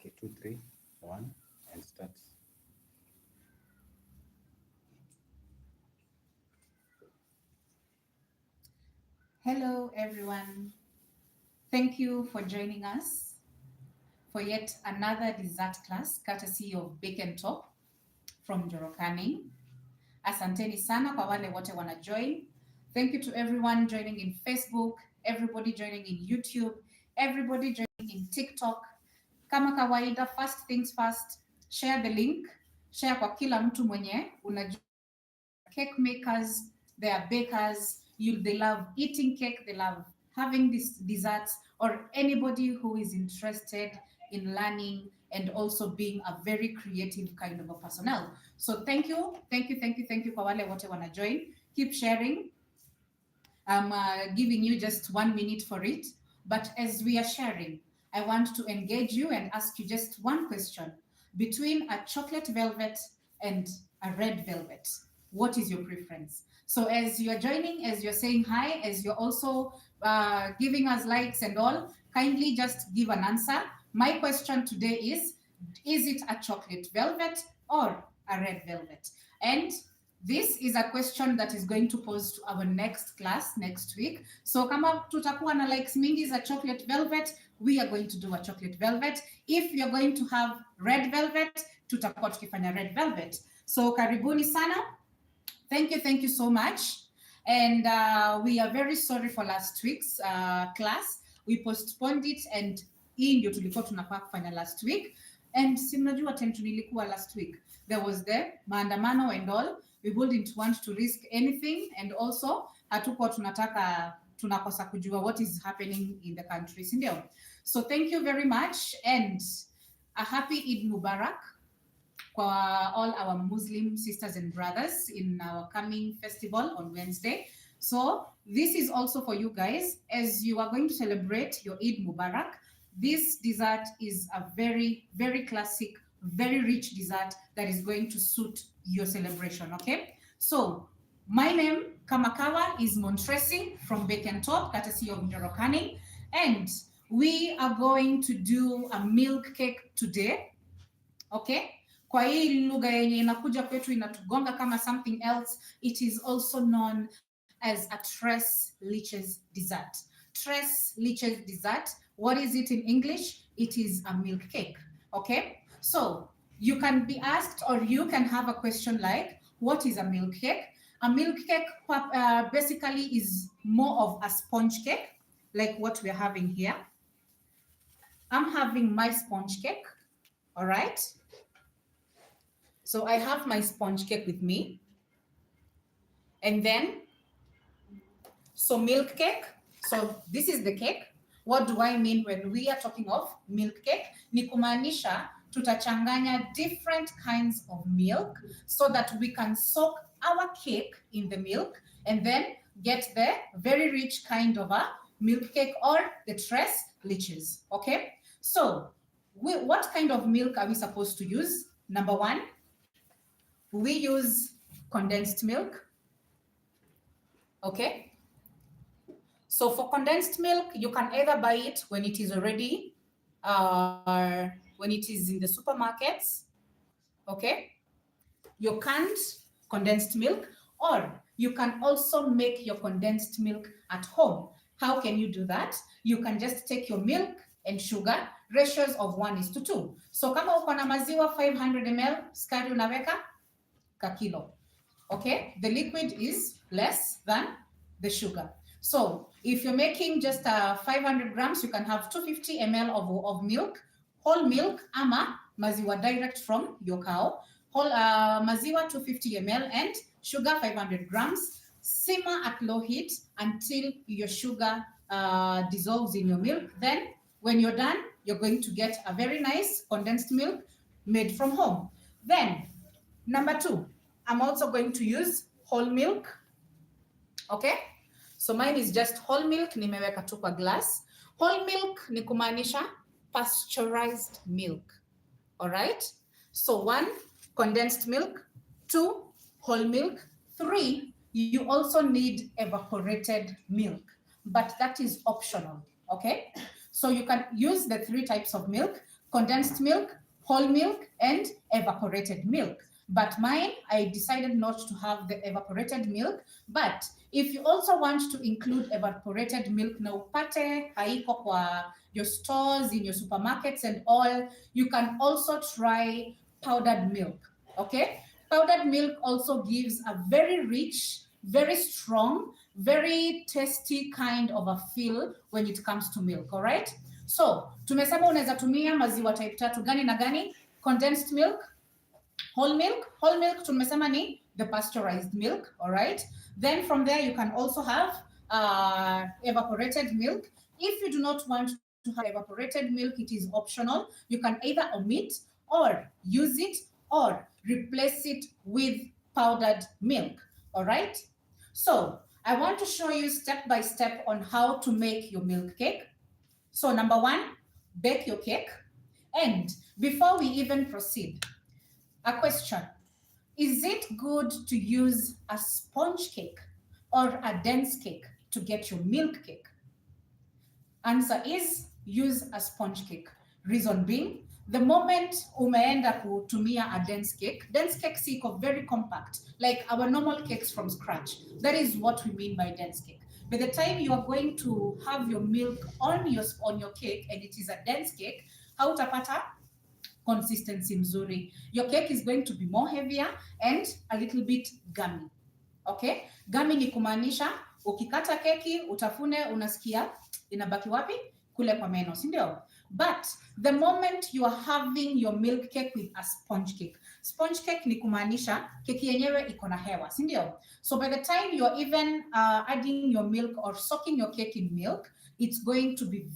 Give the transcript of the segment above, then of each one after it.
Okay, 2, 3, 1, and start. Hello, everyone. Thank you for joining us for yet another dessert class courtesy of Bake Top from Jorokani. Asanteni sana kwa wale wote wana join. Thank you to everyone joining in Facebook, everybody joining in YouTube, everybody joining in TikTok. Kama kawaida, first things first, share the link, share kwa kila mtu mwenye unajua cake makers, they are bakers, they love eating cake, they love having these desserts, or anybody who is interested in learning and also being a very creative kind of a personnel. So thank you, thank you, thank you, thank you kwa wale wote wana join. Keep sharing. I'm giving you just 1 minute for it. But as we are sharing, I want to engage you and ask you just one question. Between a chocolate velvet and a red velvet, what is your preference? So as you're joining, as you're saying hi, as you're also giving us likes and all, kindly just give an answer. My question today is it a chocolate velvet or a red velvet? And this is a question that is going to pose to our next class next week. So kama tutakuwa na likes mingi za chocolate velvet, we are going to do a chocolate velvet. If you're going to have red velvet, tutakuwa tukifanya red velvet. So karibuni sana. Thank you so much. And we are very sorry for last week's class. We postponed it and hii ndio tulikuwa tunafaa kufanya last week. And si mnajua tension ilikuwa last week. There was the maandamano and all. We wouldn't want to risk anything, and also hatukuwa tunakosa kujua what is happening in the country, si ndio? So thank you very much and a happy Eid Mubarak for all our Muslim sisters and brothers in our coming festival on Wednesday. So this is also for you guys as you are going to celebrate your Eid Mubarak. This dessert is a very, very classic, very rich dessert that is going to suit your celebration, okay? So my name, Kamakawa, is Montresi from Bake and Top, courtesy of Njorokani, and we are going to do a milk cake today, okay? Kwa hii lugha yenye inakuja kwetu inatugonga kama something else, it is also known as a tres leches dessert. Tres leches dessert, what is it in English? It is a milk cake, okay? So you can be asked or you can have a question like, what is a milk cake? A milk cake basically is more of a sponge cake, like what we're having here. I'm having my sponge cake, all right? So I have my sponge cake with me. And then, so milk cake. So this is the cake. What do I mean when we are talking of milk cake? Ni kumaanisha tutachanganya different kinds of milk so that we can soak our cake in the milk and then get the very rich kind of a milk cake or the tres leches, okay? So what kind of milk are we supposed to use? Number one, we use condensed milk, okay? So for condensed milk, you can either buy it when it is already, when it is in the supermarkets, okay? Your canned condensed milk, or you can also make your condensed milk at home. How can you do that? You can just take your milk and sugar, ratios of 1:2. So kama uko na maziwa 500 ml, skari unaweka kakilo, okay? The liquid is less than the sugar. So if you're making just 500 grams, you can have 250 ml of milk, whole milk, ama maziwa direct from your cow, whole maziwa 250 ml and sugar 500 grams. Simmer at low heat until your sugar dissolves in your milk. Then when you're done, you're going to get a very nice condensed milk made from home. Then number two, I'm also going to use whole milk, okay? So mine is just whole milk, nimeweka tu kwa glass. Whole milk ni kumaanisha pasteurized milk, all right? So 1, condensed milk, 2, whole milk, 3, you also need evaporated milk, but that is optional, okay? So you can use the 3 types of milk. condensed milk, whole milk, and evaporated milk. But mine, I decided not to have the evaporated milk. But if you also want to include evaporated milk na upate haiko kwa your stores, in your supermarkets and all, you can also try powdered milk, okay? Powdered milk also gives a very rich, very strong, very tasty kind of a feel when it comes to milk, all right? So, tumesema unaweza tumia maziwa type tatu gani na gani? Condensed milk, whole milk. Whole milk tumesema ni the pasteurized milk, all right? Then from there you can also have evaporated milk. If you do not want to have evaporated milk, it is optional. You can either omit or use it or replace it with powdered milk, all right? So I want to show you step by step on how to make your milk cake. So number one, bake your cake. And before we even proceed, a question. Is it good to use a sponge cake or a dense cake to get your milk cake? Answer is use a sponge cake. Reason being, the moment umeenda kutumia a dense cake siko very compact, like our normal cakes from scratch. That is what we mean by dense cake. By the time you are going to have your milk on your cake and it is a dense cake, hautapata consistency mzuri. Your cake is going to be more heavier and a little bit gummy. Okay? Gummy ni kumaanisha ukikata keki utafune unasikia inabaki wapi? Kule kwa meno, si ndio? But the moment you are having your milk cake with a sponge cake. Sponge cake ni kumaanisha keki yenyewe iko na hewa, si ndio? So by the time you are even adding your milk or soaking your cake in milk, it's going to be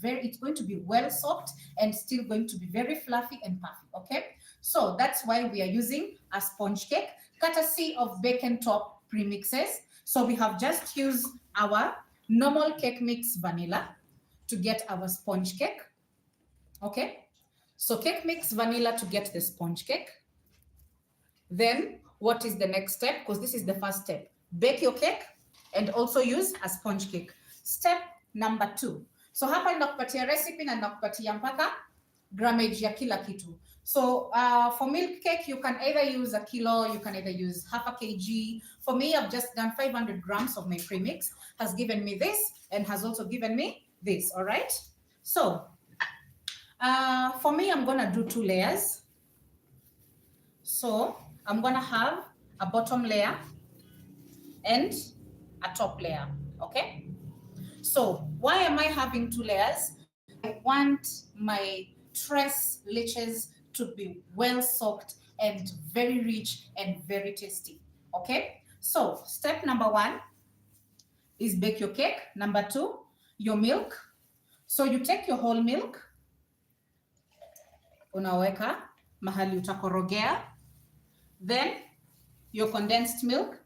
well soaked and still going to be very fluffy and puffy, okay? So that's why we are using a sponge cake, courtesy of Bacon Top premixes. So we have just used our normal cake mix vanilla to get our sponge cake, okay? So cake mix vanilla to get the sponge cake. Then what is the next step? Because this is the first step. Bake your cake and also use a sponge cake. Step number 2. So hapa nakupatia recipe na nakupatia mpaka grammage ya kila kitu. So for milk cake, you can either use a kilo, you can either use half a kg. For me, I've just done 500 grams of my premix, has given me this and has also given me this, all right? So for me, I'm gonna do 2 layers. So I'm gonna have a bottom layer and a top layer, okay? So why am I having 2 layers? I want my Treches to be well soaked and very rich and very tasty, okay? So step number 1 is bake your cake. Number 2, your milk. So you take your whole milk, unaweka mahali utakorogea, then your condensed milk.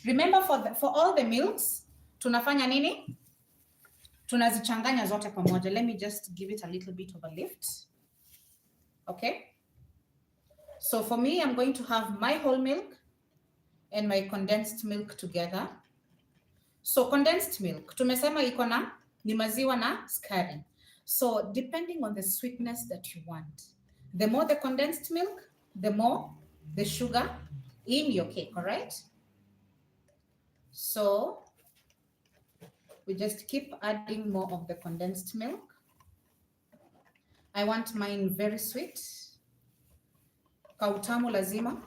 Remember for all the milks, tunafanya nini? Tunazichanganya zote pamoja. Let me just give it a little bit of a lift. Okay? So for me, I'm going to have my whole milk and my condensed milk together. So condensed milk, tumesema iko na ni maziwa na sukari. So depending on the sweetness that you want, the more the condensed milk, the more the sugar in your cake, all right? So we just keep adding more of the condensed milk. I want mine very sweet. Kautamu lazima.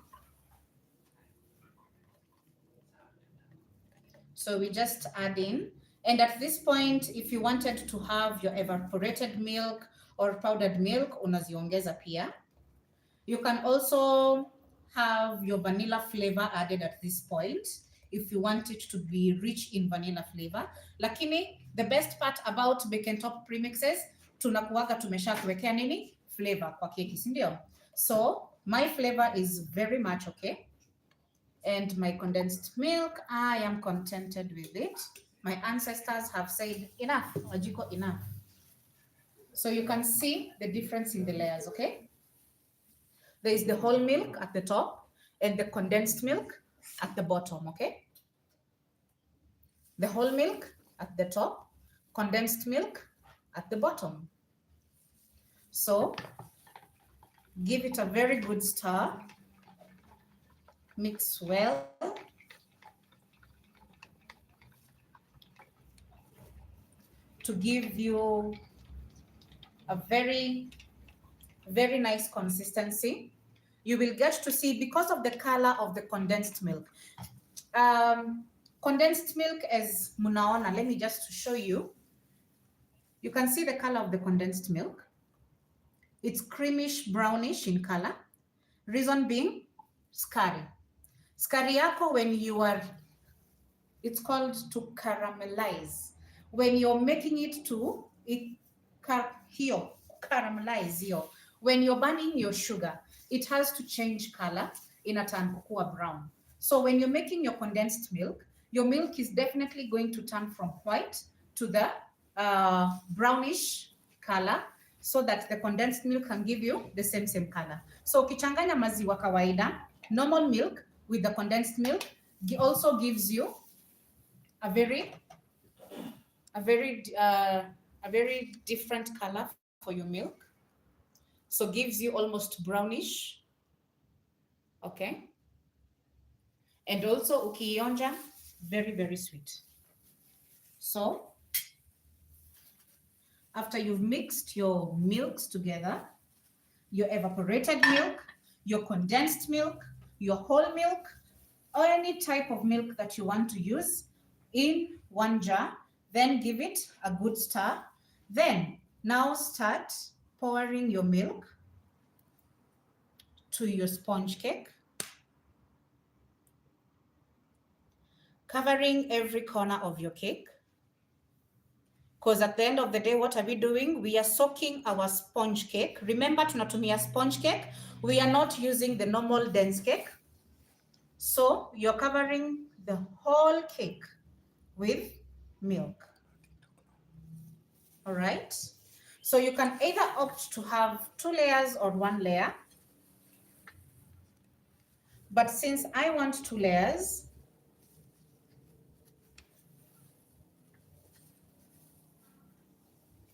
So we just add in. And at this point, if you wanted to have your evaporated milk or powdered milk, unaziongeza pia. You can also have your vanilla flavor added at this point if you want it to be rich in vanilla flavor. Lakini the best part about Bacon Top premixes, tunakuwaga tumesha kuwekea nini? Flavor kwa keki, si ndio? So my flavor is very much okay. And my condensed milk, I am contented with it. My ancestors have said enough, wajiko enough. So you can see the difference in the layers, okay? There is the whole milk at the top and the condensed milk at the bottom, okay? The whole milk at the top, condensed milk at the bottom. So Give it a very good stir. Mix well. To give you a very, very nice consistency. You will get to see because of the color of the condensed milk. Um, Condensed milk, as munaona, let me just show you. You can see the color of the condensed milk. It's creamish brownish in color. Reason being, skari. Skari yako when you are, it's called to caramelize. When you're making it to, caramelize hiyo. When you're burning your sugar, it has to change color in a turn kukua brown. So when you're making your condensed milk, your milk is definitely going to turn from white to the brownish color so that the condensed milk can give you the same color. So ukichanganya maziwa kawaida, normal milk with the condensed milk also gives you a very a very uh, a very different color for your milk. So gives you almost brownish, okay? And also ukionja, very, very sweet. So after you've mixed your milks together, your evaporated milk, your condensed milk, your whole milk, or any type of milk that you want to use in one jar, then give it a good stir. Then now start pouring your milk to your sponge cake, covering every corner of your cake. Because at the end of the day, what are we doing? We are soaking our sponge cake. Remember, tunatumia sponge cake. We are not using the normal dense cake. So you're covering the whole cake with milk. All right. So you can either opt to have 2 layers or 1 layer. But since I want 2 layers,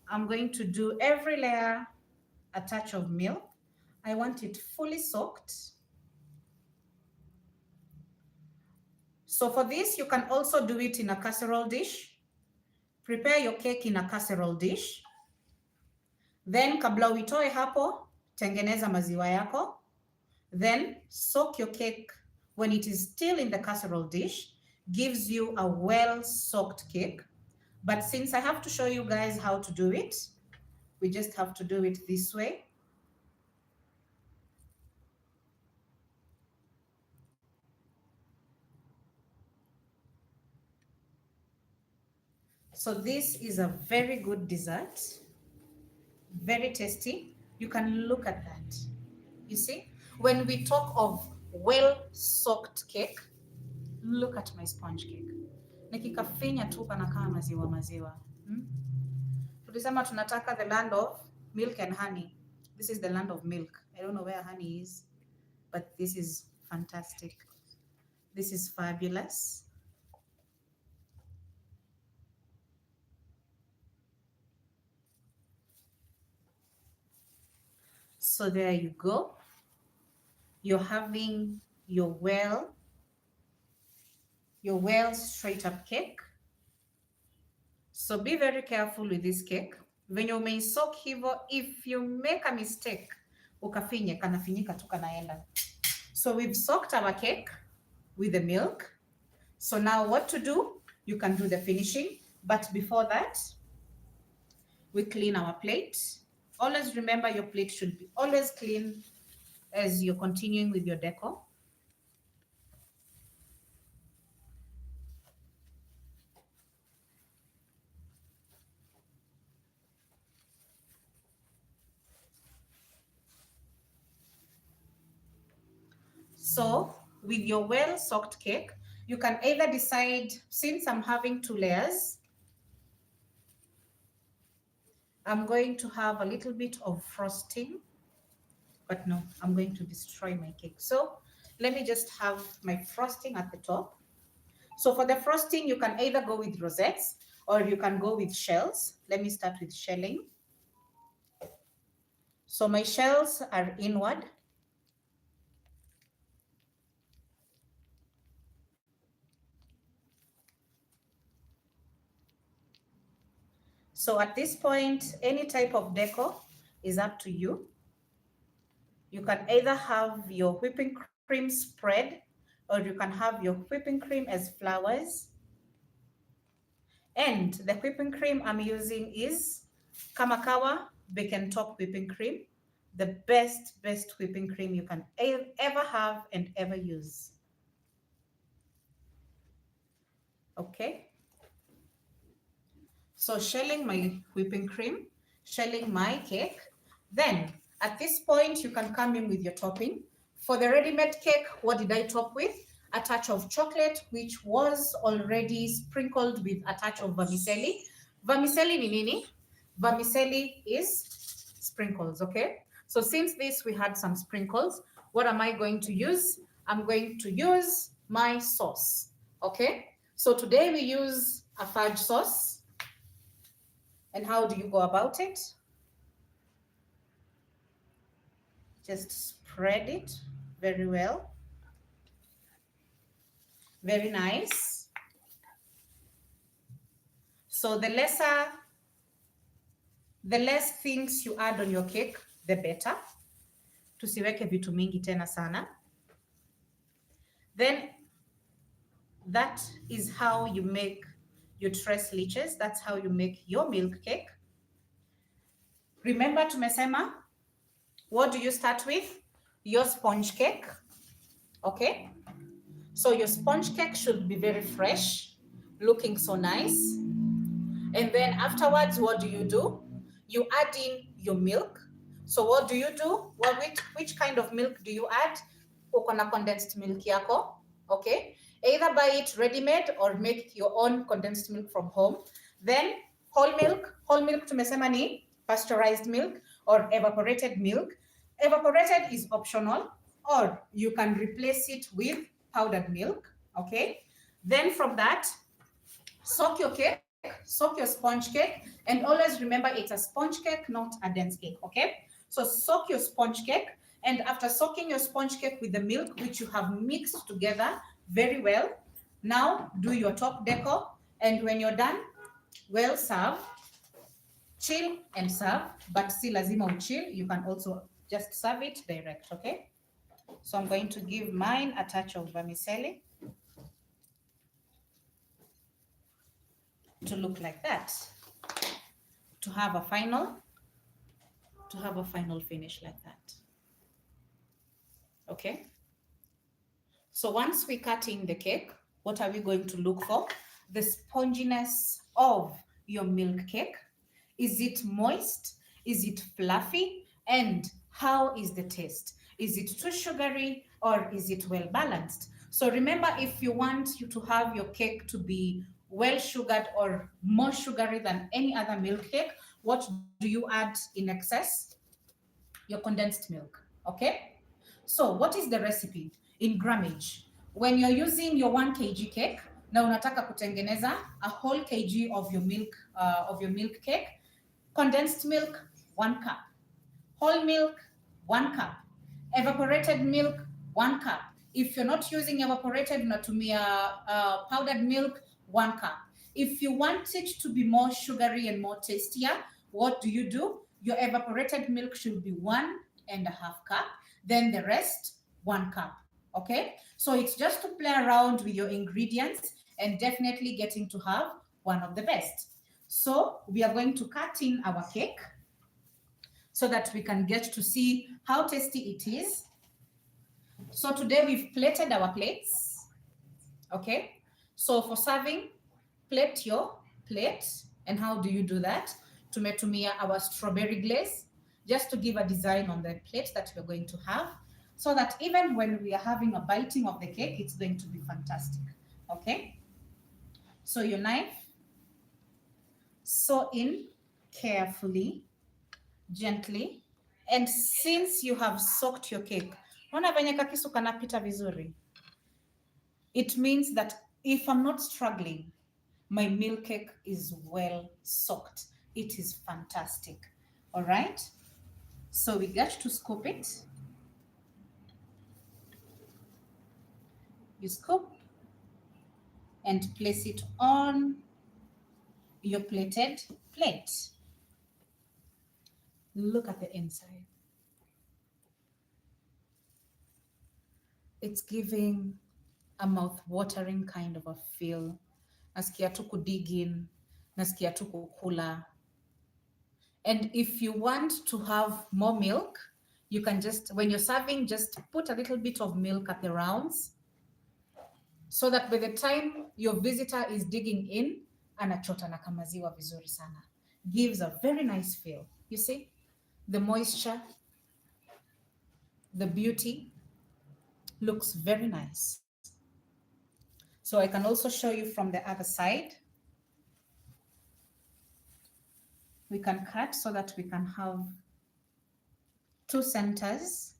I'm going to do every layer a touch of milk. I want it fully soaked. So for this, you can also do it in a casserole dish. Prepare your cake in a casserole dish. Then kabla uitoe hapo, tengeneza maziwa yako. Then soak your cake when it is still in the casserole dish. Gives you a well-soaked cake. But since I have to show you guys how to do it, we just have to do it this way. So this is a very good dessert, very tasty. You can look at that. You see, when we talk of well-soaked cake, look at my sponge cake. Nikikafinya tu panakaa maziwa maziwa. Tulisema tunataka the land of milk and honey. This is the land of milk. I don't know where honey is, but this is fantastic. This is fabulous. So there you go. You're having your well straight up cake. So be very careful with this cake. Venye umeisoak hivyo, if you make a mistake, ukafinye, kanafinyika tu kanaenda. So we've soaked our cake with the milk. So now what to do? You can do the finishing. But before that, we clean our plate. Always remember your plate should be always clean as you're continuing with your decor. So with your well-soaked cake, you can either decide, since I'm having 2 layers, I'm going to have a little bit of frosting, but no, I'm going to destroy my cake. So let me just have my frosting at the top. So for the frosting, you can either go with rosettes or you can go with shells. Let me start with shelling. So my shells are inward. So at this point, any type of decor is up to you. You can either have your whipping cream spread, or you can have your whipping cream as flowers. And the whipping cream I'm using is Kamakawa Bacon Top Whipping Cream, the best whipping cream you can ever have and ever use. Okay, so shelling my whipping cream, shelling my cake. Then at this point, you can come in with your topping. For the ready-made cake, what did I top with? A touch of chocolate, which was already sprinkled with a touch of vermicelli. Vermicelli ni nini? Vermicelli is sprinkles, okay? So since this, we had some sprinkles, what am I going to use? I'm going to use my sauce, okay? So today we use a fudge sauce. And how do you go about it? Just spread it very well. Very nice. So the less things you add on your cake, the better. Tusiweke vitu mingi tena sana. Then that is how you make your tres leches. That's how you make your milk cake. Remember tumesema, what do you start with? Your sponge cake. Okay? So your sponge cake should be very fresh, looking so nice. And then afterwards, what do? You add in your milk. So what do? Well, which kind of milk do you add? Uko na condensed milk yako, okay? Either buy it ready-made or make your own condensed milk from home. Then whole milk tumesema ni pasteurized milk or evaporated milk. Evaporated is optional, or you can replace it with powdered milk, okay? Then from that, soak your cake, soak your sponge cake, and always remember it's a sponge cake, not a dense cake, okay? So soak your sponge cake, and after soaking your sponge cake with the milk, which you have mixed together very well, now do your top decor, and when you're done, well, serve, chill and serve, but si lazima uchill, you can also just serve it direct, okay? So I'm going to give mine a touch of vermicelli to look like that, to have a final finish like that. Okay, so once we cut in the cake, what are we going to look for? The sponginess of your milk cake. Is it moist? Is it fluffy? And how is the taste? Is it too sugary or is it well balanced? So remember, if you want you to have your cake to be well sugared or more sugary than any other milk cake, what do you add in excess? Your condensed milk, okay? So what is the recipe in grammage? When you're using your 1 kg cake, na unataka kutengeneza a whole kg of your milk cake, condensed milk 1 cup, whole milk 1 cup, evaporated milk 1 cup. If you're not using evaporated, unatumia powdered milk 1 cup. If you want it to be more sugary and more tastier, what do? Your evaporated milk should be 1.5 cup, then the rest 1 cup. Okay, so it's just to play around with your ingredients and definitely getting to have one of the best. So we are going to cut in our cake so that we can get to see how tasty it is. So today we've plated our plates. Okay, so for serving, plate your plate. And how do you do that? Tumetumia our strawberry glaze just to give a design on the plate that we're going to have, so that even when we are having a biting of the cake, it's going to be fantastic. Okay, so your knife, sew in carefully, gently, and since you have soaked your cake, ona venye kakisu kanapita vizuri, it means that if I'm not struggling, my milk cake is well soaked. It is fantastic. All right. So we get to scoop it. You scoop and place it on your plated plate. Look at the inside. It's giving a mouth-watering kind of a feel. Nasikia tu kudig in, nasikia tu kukula. And if you want to have more milk, you can just, when you're serving, just put a little bit of milk at the rounds so that by the time your visitor is digging in, anachota na kamaziwa vizuri sana. Gives a very nice feel. You see? The moisture, the beauty looks very nice. So I can also show you from the other side. We can cut so that we can have two centers.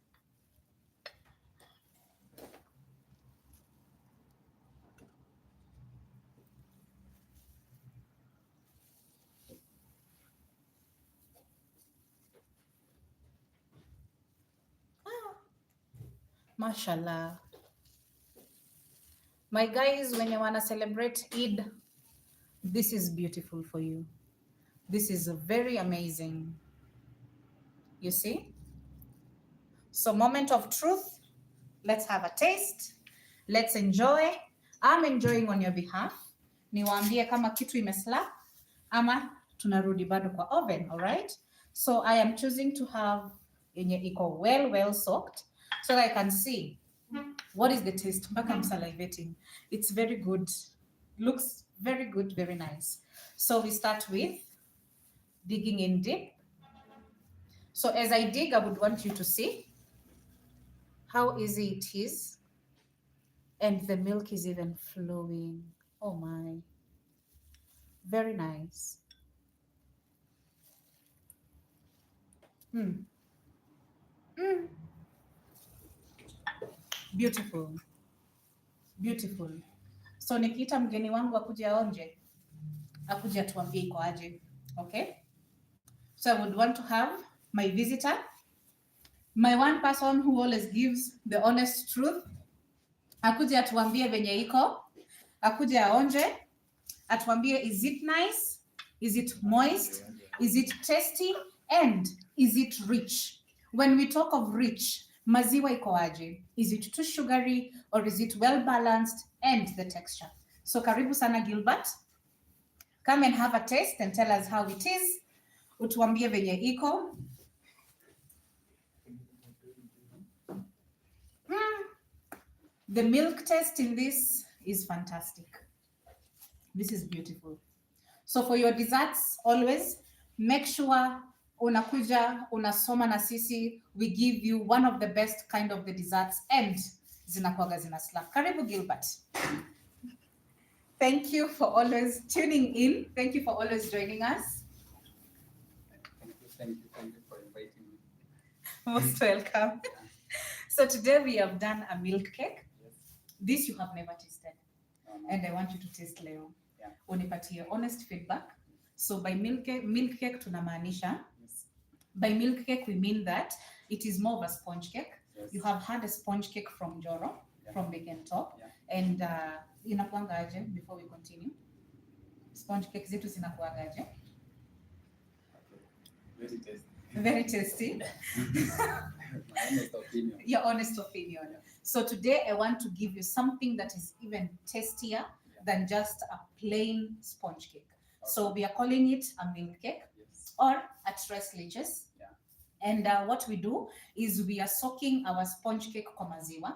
Mashallah. My guys, when you wanna celebrate Eid, this is beautiful for you. This is very amazing. You see? So moment of truth. Let's have a taste. Let's enjoy. I'm enjoying on your behalf. Niwaambie kama kitu imeslap ama tunarudi bado kwa oven, all right? So I am choosing to have yenye iko well soaked so that I can see what is the taste. Mpaka I'm salivating. It's very good. Looks very good, very nice. So we start with digging in deep. So as I dig, I would want you to see how easy it is. And the milk is even flowing. Oh my. Very nice. Mm. Mm. Beautiful. Beautiful. So nikiita mgeni wangu akuje aonje, akuje atuambie iko aje. Okay? So I would want to have my visitor, my one person who always gives the honest truth, akuje atuambie venye iko, akuje aonje, atuambie is it nice, is it moist, is it tasty, and is it rich. When we talk of rich, maziwa iko aje? Is it too sugary or is it well balanced, and the texture. So karibu sana Gilbert, come and have a taste and tell us how it is. Utuambie venye iko. The milk taste in this is fantastic. This is beautiful. So for your desserts, always make sure unakuja unasoma na sisi. We give you one of the best kind of the desserts and zinakuwaga zina slap. Karibu Gilbert. Thank you for always tuning in. Thank you for always joining us. Thank you for inviting me. Most welcome. So today we have done a milk cake. Yes. This you have never tasted. No. And I want you to taste leo. Yeah. Unipatie honest feedback. So by milk cake tunamaanisha. Yes. By milk cake we mean that it is more of a sponge cake. Yes. You have had a sponge cake from Joro, Yeah. from Big and Top. Yeah. And inakuanga aje before we continue? Sponge cake zetu zinakuanga aje? Okay. Very tasty. Very tasty. My honest opinion. Your honest opinion. Yeah. So today I want to give you something that is even tastier than just a plain sponge cake. Okay. So we are calling it a milk cake Yes. or a Treches. Yeah. And what we do is we are soaking our sponge cake kwa maziwa,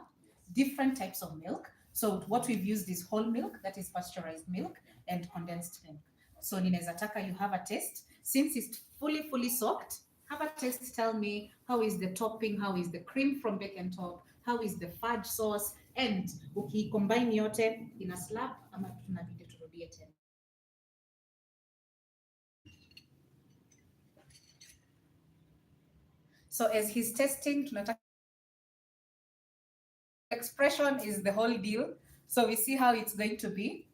different types of milk. So what we've used is whole milk, that is pasteurized milk, and condensed milk. So ninaweza taka you have a taste. Since it's fully soaked, have a taste. Tell me, how is the topping? How is the cream from Bake and Top? How is the fudge sauce? And ukicombine yote ina slap ama tunabidi turudie tena. So as he's testing, tunataka expression is the whole deal. So we see how it's going to be.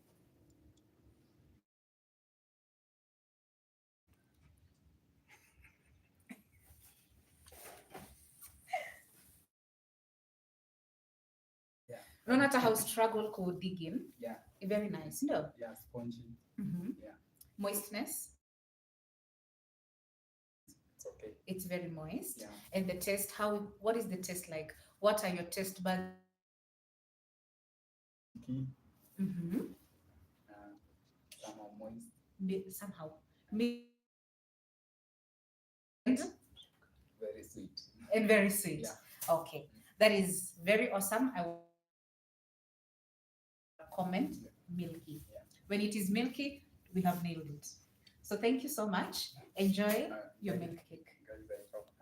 No matter how struggle could dig in. Yeah. Very nice. No. Yeah, spongy. Yeah. Moistness. It's okay. It's very moist. Yeah. And the taste, what is the taste like? What are your taste buds? Key. Mm-hmm. Somehow moist. Somehow. Very sweet. And very sweet. Yeah. Okay. That is very awesome. I will comment milky. Yeah. When it is milky, we have nailed it. So thank you so much. Enjoy your milk cake. Guys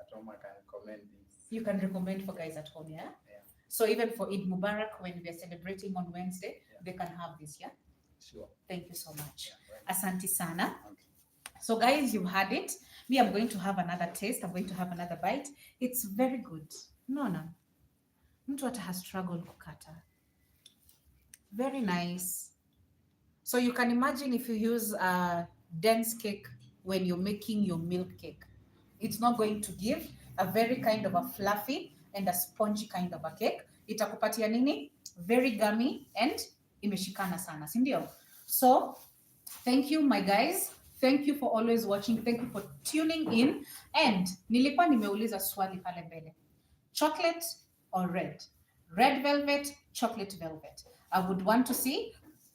at home, I can comment this. You can recommend for guys at home, yeah? Yeah. So even for Eid Mubarak, when we are celebrating on Wednesday, they can have this, yeah? Sure. Thank you so much. Yeah, right. Asante sana. Okay. So guys, you had it. Me, I'm going to have another taste. I'm going to have another bite. It's very good. No. Mtu hata has struggled kukata. Very nice. So you can imagine if you use a dense cake when you're making your milk cake. It's not going to give a very kind of a fluffy and a spongy kind of a cake. Itakupatia nini? Very gummy and imeshikana sana, si ndio? So thank you my guys. Thank you for always watching. Thank you for tuning in. And nilikuwa nimeuliza swali pale mbele. Chocolate or red? Red velvet, chocolate velvet. I would want to see.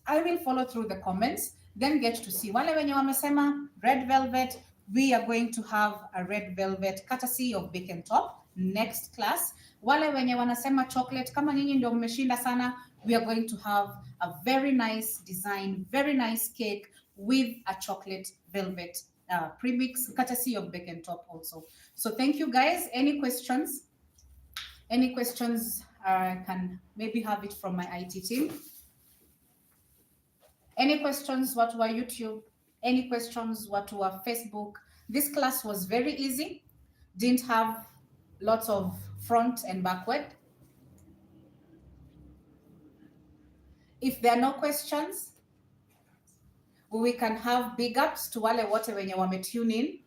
I will follow through the comments, then get to see. Wale wenye wamesema red velvet, we are going to have a red velvet courtesy of Bacon Top next class. Wale wenye wanasema chocolate, kama nyinyi ndio mmeshinda sana, we are going to have a very nice design, very nice cake with a chocolate velvet premix courtesy of Bacon Top also. So thank you guys. Any questions? Any questions? I can maybe have it from my IT team. Any questions? What were YouTube? Any questions? What were Facebook? This class was very easy. Didn't have lots of front and backward. If there are no questions, we can have big ups to wale wote wenye wame tune in.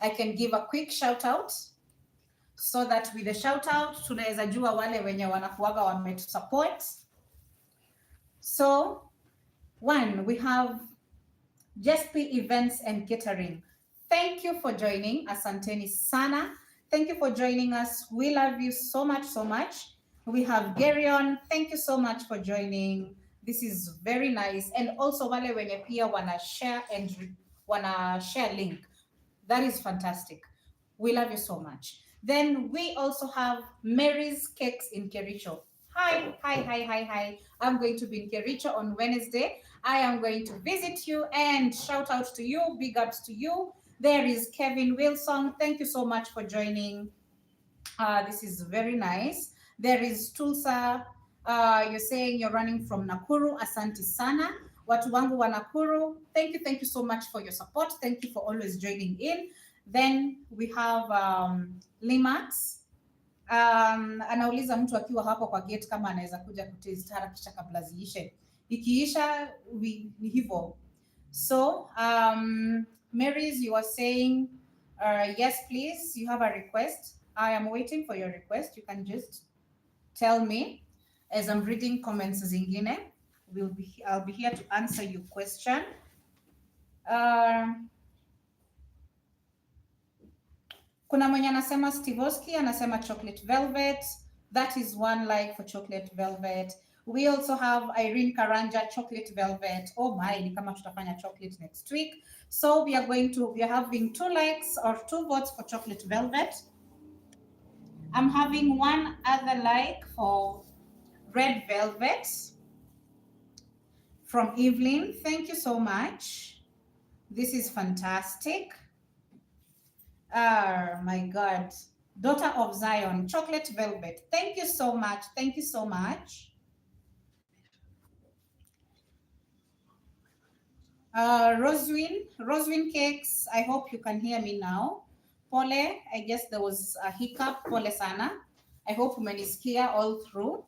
I can give a quick shout out so that with the shout out tunaweza jua wale wenye wanakuaga wame support. So one, we have JSP Events and Catering. Thank you for joining. Asanteni sana. Thank you for joining us. We love you so much, so much. We have Garion. Thank you so much for joining. This is very nice. And also wale wenye pia wana share and wana share link. That is fantastic. We love you so much. Then we also have Mary's Cakes in Kericho. Hi. I'm going to be in Kericho on Wednesday. I am going to visit you and shout out to you. Big ups to you. There is Kevin Wilson. Thank you so much for joining. This is very nice. There is Tulsa. You're saying you're running from Nakuru. Asante sana. Watu wangu wa Nakuru. Thank you so much for your support. Thank you for always joining in. Then we have Limax. Anauliza mtu akiwa hapo kwa gate kama anaweza kuja kutaste harakisha kabla ziishe. Ikiisha ni hivyo. So Marys, you are saying yes please, you have a request. I am waiting for your request. You can just tell me as I'm reading comments zingine. I'll be here to answer your question. Kuna mwenye anasema Stivoski anasema chocolate velvet. That is one like for chocolate velvet. We also have Irene Karanja chocolate velvet. Oh my, ni kama tutafanya chocolate next week. So we are having 2 likes or 2 votes for chocolate velvet. I'm having one other like for red velvet from Evelyn. Thank you so much. This is fantastic. Oh my God. Daughter of Zion, chocolate velvet. Thank you so much. Thank you so much. Roswin Cakes, I hope you can hear me now. Pole, I guess there was a hiccup. Pole sana. I hope umenisikia all through.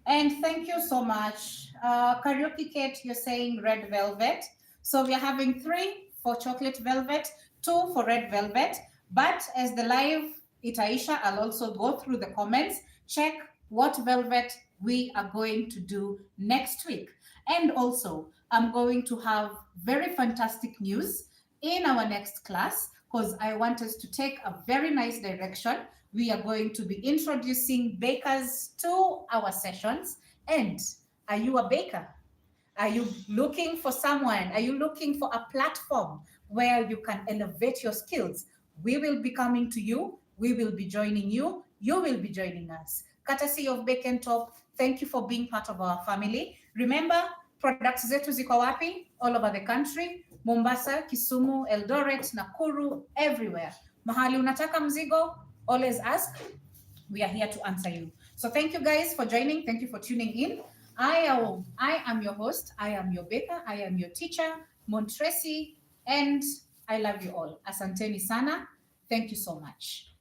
And thank you so much. Karaoke Kate, you're saying red velvet. So we are having 3 for chocolate velvet, 2 for red velvet. But as the live itaisha, I'll also go through the comments, check what velvet we are going to do next week. And also, I'm going to have very fantastic news in our next class because I want us to take a very nice direction. We are going to be introducing bakers to our sessions. And are you a baker? Are you looking for someone? Are you looking for a platform where you can elevate your skills? We will be coming to you. We will be joining you. You will be joining us. Courtesy of Bacon Top, thank you for being part of our family. Remember, products zetu ziko wapi? All over the country. Mombasa, Kisumu, Eldoret, Nakuru, everywhere. Mahali unataka mzigo, always ask. We are here to answer you. So thank you guys for joining. Thank you for tuning in. I am your host. I am your baker. I am your teacher, Montresi, and I love you all. Asanteni sana. Thank you so much.